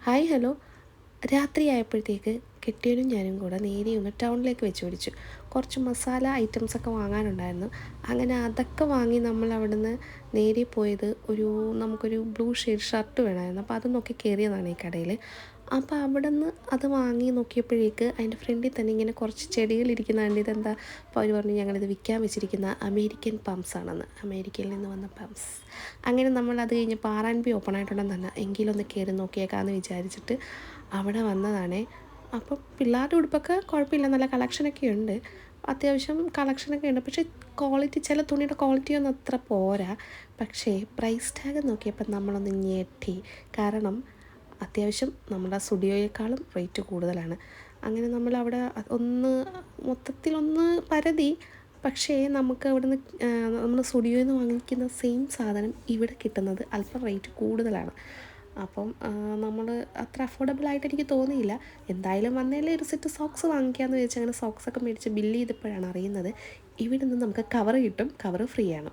Hi hello. രാത്രിയായപ്പോഴത്തേക്ക് കെട്ടിയവനും ഞാനും കൂടെ നേരെ ഒന്ന് ടൗണിലേക്ക് വെച്ച് പിടിച്ചു. കുറച്ച് മസാല ഐറ്റംസൊക്കെ വാങ്ങാനുണ്ടായിരുന്നു. അങ്ങനെ അതൊക്കെ വാങ്ങി നമ്മൾ അവിടുന്ന് നേരെ പോയത് നമുക്കൊരു ബ്ലൂ ഷെയ്ഡ് ഷർട്ട് വേണമായിരുന്നു. അപ്പോൾ അത് നോക്കി കയറിയതാണ് ഈ കടയിൽ. അപ്പോൾ അവിടുന്ന് അത് വാങ്ങി നോക്കിയപ്പോഴേക്ക് അതിൻ്റെ ഫ്രണ്ടിൽ തന്നെ ഇങ്ങനെ കുറച്ച് ചെടികളിരിക്കുന്ന കണ്ട് ഇതെന്താ. അപ്പോൾ അവർ പറഞ്ഞു ഞങ്ങളിത് വിൽക്കാൻ വെച്ചിരിക്കുന്ന അമേരിക്കൻ പംസ് ആണെന്ന്, അമേരിക്കയിൽ നിന്ന് വന്ന പംസ്. അങ്ങനെ നമ്മൾ അത് കഴിഞ്ഞപ്പോൾ R&B ഓപ്പൺ ആയിട്ടുണ്ടെന്ന് തന്നെ എങ്കിലൊന്ന് കയറി നോക്കിയേക്കാമെന്ന് വിചാരിച്ചിട്ട് അവിടെ വന്നതാണേ. അപ്പം പിള്ളേരുടെ ഉടുപ്പൊക്കെ കുഴപ്പമില്ല, നല്ല കളക്ഷനൊക്കെ ഉണ്ട്, അത്യാവശ്യം കളക്ഷനൊക്കെ ഉണ്ട്. പക്ഷേ ക്വാളിറ്റി, ചില തുണിയുടെ ക്വാളിറ്റിയൊന്നും അത്ര പോരാ. പക്ഷേ പ്രൈസ് ടാഗ് നോക്കിയപ്പോൾ നമ്മളൊന്ന് ഞെട്ടി. കാരണം അത്യാവശ്യം നമ്മുടെ സ്റ്റുഡിയോയേക്കാളും റേറ്റ് കൂടുതലാണ്. അങ്ങനെ നമ്മളവിടെ മൊത്തത്തിലൊന്ന് പരതി. പക്ഷേ നമുക്ക് അവിടുന്ന് നമ്മൾ സ്റ്റുഡിയോയിൽ നിന്ന് വാങ്ങിക്കുന്ന സെയിം സാധനം ഇവിടെ കിട്ടുന്നത് അല്പം റേറ്റ് കൂടുതലാണ്. അപ്പം നമ്മൾ അത്ര അഫോർഡബിൾ ആയിട്ട് എനിക്ക് തോന്നിയില്ല. എന്തായാലും വന്നേലേ ഒരു സെറ്റ് സോക്സ് വാങ്ങിക്കാമെന്ന് വെച്ച് അങ്ങനെ സോക്സൊക്കെ മേടിച്ച് ബില്ല് ചെയ്തപ്പോഴാണ് അറിയുന്നത് ഇവിടെ നിന്ന് നമുക്ക് കവർ കിട്ടും, കവർ ഫ്രീ ആണ്.